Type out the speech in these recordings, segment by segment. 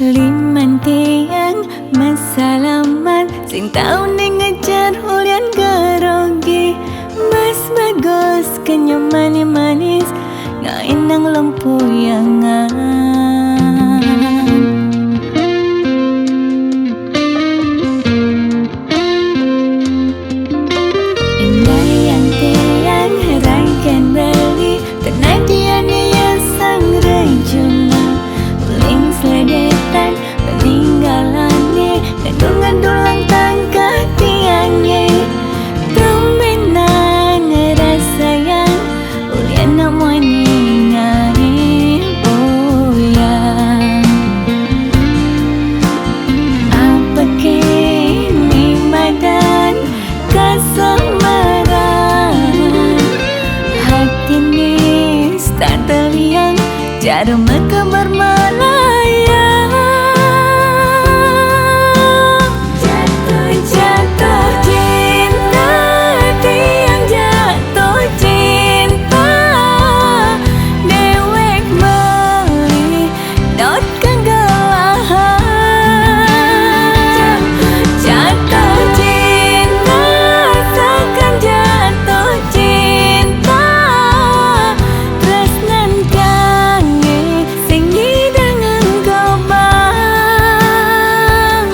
Liman tiang masalaman sing tau ning ngejar hulian gerogi. Mas bagus kenyamane manis ngainang lempuyangan. Indah yang tiang rangkan beli tenang dia yang sang rejuna. Uling seledetan peninggalannya kandungan dulang tangka tiangnya. Tumbenan rasa yang ulian namanya boyang. Apa kini madan kasamaran hati ini start terliang jarum kebar malaya. Jatuh cinta tiang jatuh cinta dewek meli dot kegelahan. Jatuh cinta seakan jatuh cinta tresnan kange sing hidangan kau bang.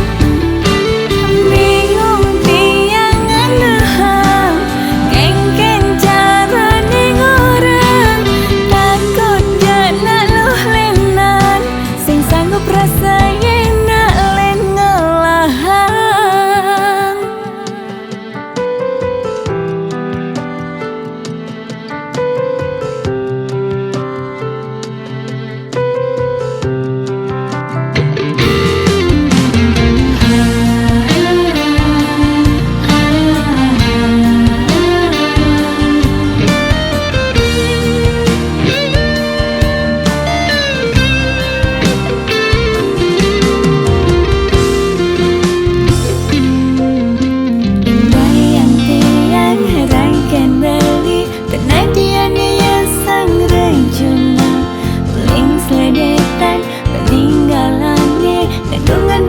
Bingung tiang andehang kengken cara ning orang takut jana luh lenan sing sanggup rasa enak len ngelahang. Indah yang tiang rangkan beli tenang dia yang sang rejuna. Uling seledetan peninggalannya kandungan